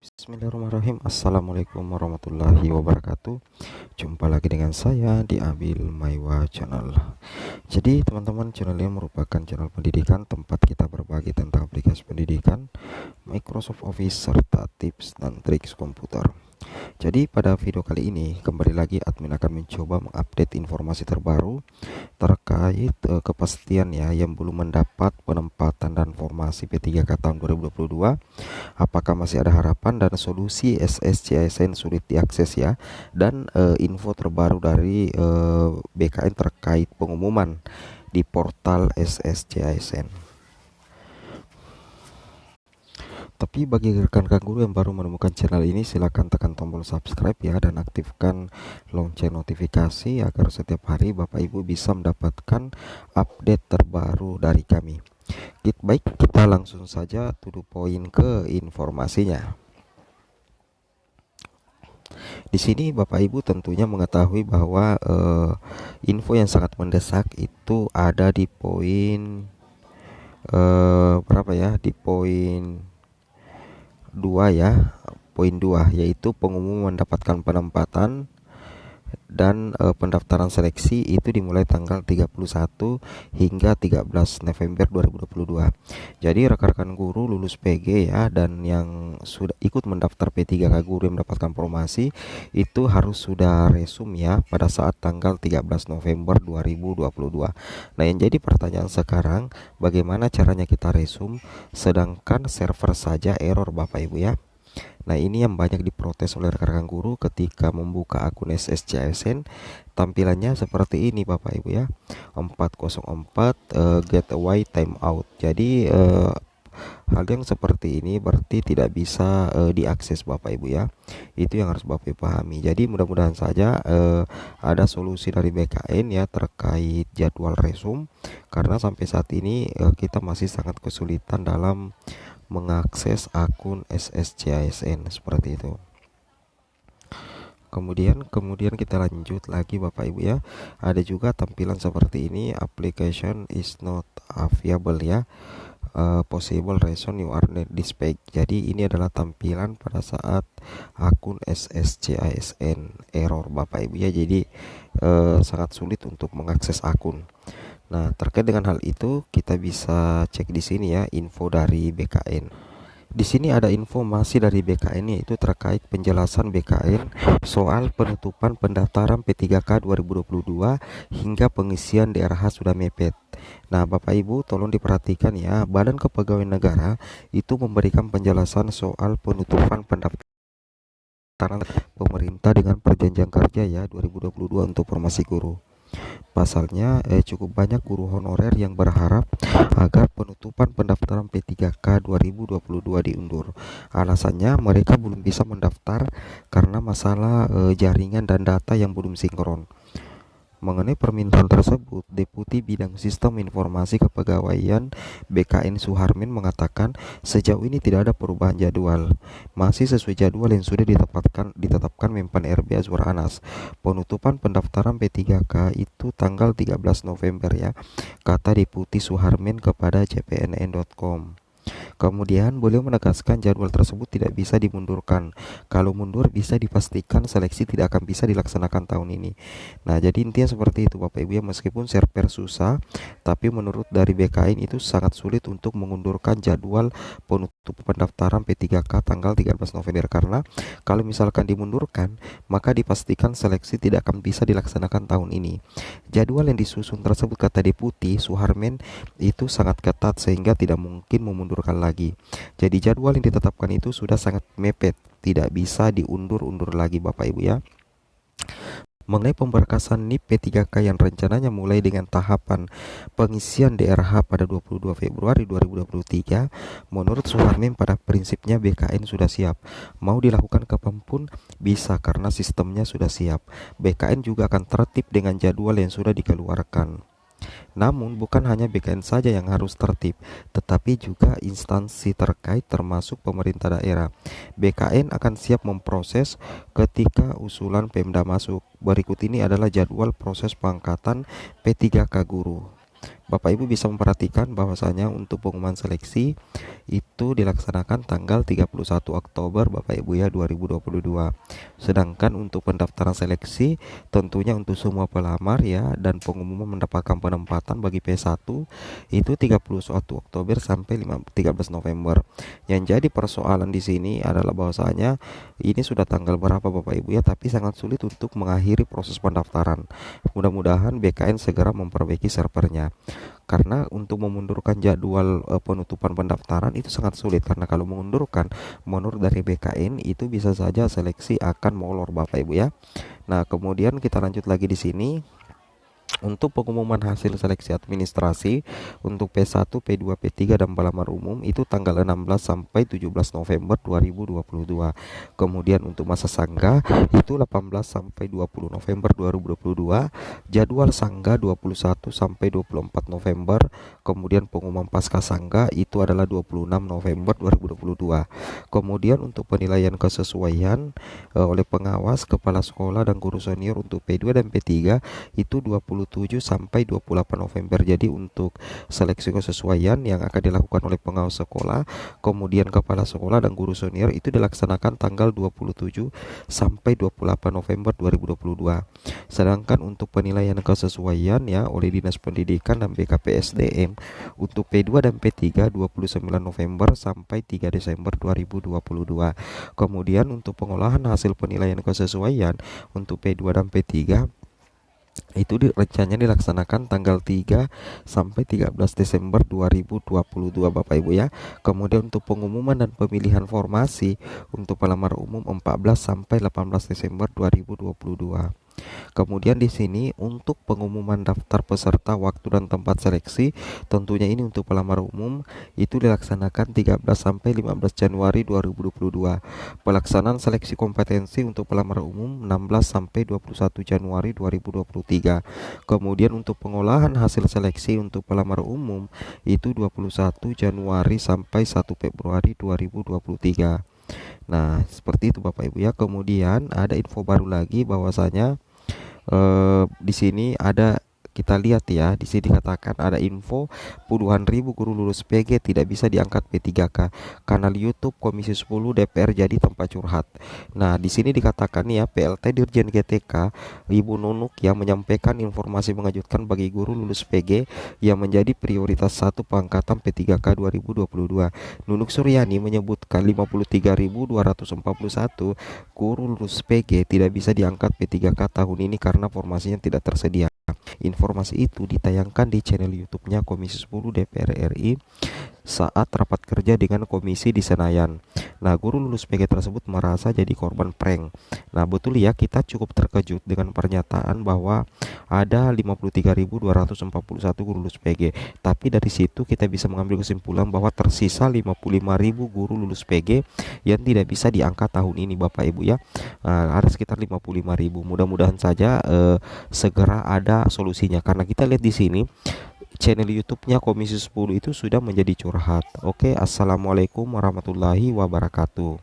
Bismillahirrahmanirrahim. Assalamualaikum warahmatullahi wabarakatuh. Jumpa lagi dengan saya di Abil Maiwa Channel. Jadi teman-teman, channel ini merupakan channel pendidikan tempat kita berbagi tentang aplikasi pendidikan, Microsoft Office, serta tips dan trik komputer. Jadi pada video kali ini kembali lagi admin akan mencoba mengupdate informasi terbaru terkait kepastian yang belum mendapat penempatan dan formasi P3K tahun 2022. Apakah masih ada harapan dan solusi SSCISN sulit diakses dan info terbaru dari BKN terkait pengumuman di portal SSCISN. Tapi bagi rekan-rekan guru yang baru menemukan channel ini, silahkan tekan tombol subscribe dan aktifkan lonceng notifikasi agar setiap hari Bapak Ibu bisa mendapatkan update terbaru dari kami. Baik, kita langsung saja to the point ke informasinya. Di sini Bapak Ibu tentunya mengetahui bahwa info yang sangat mendesak itu ada di poin berapa ya? Di poin 2 poin 2, yaitu pengumuman mendapatkan penempatan dan pendaftaran seleksi itu dimulai tanggal 31 hingga 13 November 2022. Jadi rekan-rekan guru lulus PG dan yang sudah ikut mendaftar P3K guru yang mendapatkan promosi itu harus sudah resume pada saat tanggal 13 November 2022. Nah, yang jadi pertanyaan sekarang, bagaimana caranya kita resume sedangkan server saja error Bapak Ibu ya? Nah, ini yang banyak diprotes oleh rekan-rekan guru ketika membuka akun SSCISN. Tampilannya seperti ini Bapak Ibu ya. 404 getaway timeout. Jadi hal yang seperti ini berarti tidak bisa diakses Bapak Ibu ya. Itu yang harus Bapak Ibu pahami. Jadi mudah-mudahan saja ada solusi dari BKN terkait jadwal resume, karena sampai saat ini kita masih sangat kesulitan dalam mengakses akun SSCISN seperti itu. Kemudian kita lanjut lagi Bapak Ibu ya. Ada juga tampilan seperti ini, application is not available possible reason you are not dispatch. Jadi ini adalah tampilan pada saat akun SSCISN error Bapak Ibu ya. Jadi sangat sulit untuk mengakses akun. Nah, terkait dengan hal itu kita bisa cek di sini info dari BKN. Di sini ada informasi dari BKN, yaitu terkait penjelasan BKN soal penutupan pendaftaran P3K 2022 hingga pengisian DRH sudah mepet. Nah, Bapak Ibu tolong diperhatikan Badan Kepegawaian Negara itu memberikan penjelasan soal penutupan pendaftaran pemerintah dengan perjanjian kerja 2022 untuk formasi guru. Pasalnya cukup banyak guru honorer yang berharap agar penutupan pendaftaran P3K 2022 diundur. Alasannya mereka belum bisa mendaftar karena masalah jaringan dan data yang belum sinkron. Mengenai permintaan tersebut, Deputi Bidang Sistem Informasi Kepegawaian BKN Suharmin mengatakan sejauh ini tidak ada perubahan jadwal, masih sesuai jadwal yang sudah ditetapkan Menpan RB Azwar Anas. Penutupan pendaftaran P3K itu tanggal 13 November kata Deputi Suharmin kepada cpnn.com. Kemudian beliau menegaskan jadwal tersebut tidak bisa dimundurkan. Kalau mundur bisa dipastikan seleksi tidak akan bisa dilaksanakan tahun ini. Nah, jadi intinya seperti itu Bapak Ibu ya. Meskipun server susah, tapi menurut dari BKN itu sangat sulit untuk mengundurkan jadwal penutup pendaftaran P3K tanggal 13 November, karena kalau misalkan dimundurkan maka dipastikan seleksi tidak akan bisa dilaksanakan tahun ini. Jadwal yang disusun tersebut kata Deputi Suharmin itu sangat ketat sehingga tidak mungkin memundurkan lagi. Jadi jadwal yang ditetapkan itu sudah sangat mepet, tidak bisa diundur-undur lagi Bapak Ibu ya. Mengenai pemberkasan NIP P3K yang rencananya mulai dengan tahapan pengisian DRH pada 22 Februari 2023, menurut Suharmin pada prinsipnya BKN sudah siap. Mau dilakukan kapanpun bisa karena sistemnya sudah siap. BKN juga akan tertib dengan jadwal yang sudah dikeluarkan. Namun bukan hanya BKN saja yang harus tertib, tetapi juga instansi terkait termasuk pemerintah daerah. BKN akan siap memproses ketika usulan Pemda masuk. Berikut ini adalah jadwal proses pengangkatan P3K guru. Bapak Ibu bisa memperhatikan bahwasanya untuk pengumuman seleksi itu dilaksanakan tanggal 31 Oktober Bapak Ibu ya 2022. Sedangkan untuk pendaftaran seleksi tentunya untuk semua pelamar ya dan pengumuman mendapatkan penempatan bagi P1 itu 31 Oktober sampai 13 November. Yang jadi persoalan di sini adalah bahwasanya ini sudah tanggal berapa Bapak Ibu ya, tapi sangat sulit untuk mengakhiri proses pendaftaran. Mudah-mudahan BKN segera memperbaiki servernya. Karena untuk memundurkan jadwal penutupan pendaftaran itu sangat sulit, karena kalau mengundurkan menurut dari BKN itu bisa saja seleksi akan molor Bapak Ibu ya. Nah, kemudian kita lanjut lagi di sini. Untuk pengumuman hasil seleksi administrasi untuk P1, P2, P3 dan pelamar umum itu tanggal 16 sampai 17 November 2022. Kemudian untuk masa sangga itu 18 sampai 20 November 2022, jadwal sangga 21 sampai 24 November. Kemudian pengumuman pasca sangga itu adalah 26 November 2022. Kemudian untuk penilaian kesesuaian oleh pengawas, kepala sekolah dan guru senior untuk P2 dan P3 itu 27 sampai 28 November. Jadi untuk seleksi kesesuaian yang akan dilakukan oleh pengawas sekolah, kemudian kepala sekolah dan guru senior itu dilaksanakan tanggal 27 sampai 28 November 2022. Sedangkan untuk penilaian kesesuaian ya oleh Dinas Pendidikan dan BKPSDM untuk P2 dan P3 29 November sampai 3 Desember 2022. Kemudian untuk pengolahan hasil penilaian kesesuaian untuk P2 dan P3 itu rencananya dilaksanakan tanggal 3 sampai 13 Desember 2022 Bapak Ibu ya. Kemudian untuk pengumuman dan pemilihan formasi untuk pelamar umum 14 sampai 18 Desember 2022. Kemudian di sini untuk pengumuman daftar peserta waktu dan tempat seleksi, tentunya ini untuk pelamar umum itu dilaksanakan 13 sampai 15 Januari 2022. Pelaksanaan seleksi kompetensi untuk pelamar umum 16 sampai 21 Januari 2023. Kemudian untuk pengolahan hasil seleksi untuk pelamar umum itu 21 Januari sampai 1 Februari 2023. Nah, seperti itu Bapak Ibu ya. Kemudian ada info baru lagi bahwasanya di sini ada, kita lihat ya, di sini dikatakan ada info puluhan ribu guru lulus PG tidak bisa diangkat P3K. Kanal YouTube Komisi 10 DPR jadi tempat curhat. Nah, di sini dikatakan ya, PLT Dirjen GTK Ibu Nunuk yang menyampaikan informasi mengejutkan bagi guru lulus PG yang menjadi prioritas 1 pengangkatan P3K 2022. Nunuk Suryani menyebutkan 53.241 guru lulus PG tidak bisa diangkat P3K tahun ini karena formasinya tidak tersedia. Informasi itu ditayangkan di channel YouTube-nya Komisi 10 DPR RI saat rapat kerja dengan komisi di Senayan. Nah, guru lulus PG tersebut merasa jadi korban prank. Nah, betul ya, kita cukup terkejut dengan pernyataan bahwa ada 53.241 guru lulus PG. Tapi dari situ kita bisa mengambil kesimpulan bahwa tersisa 55.000 guru lulus PG yang tidak bisa diangkat tahun ini Bapak Ibu ya. Ada sekitar 55.000. Mudah-mudahan saja segera ada solusinya, karena kita lihat di sini channel YouTube-nya Komisi 10 itu sudah menjadi curhat. Oke, assalamualaikum warahmatullahi wabarakatuh.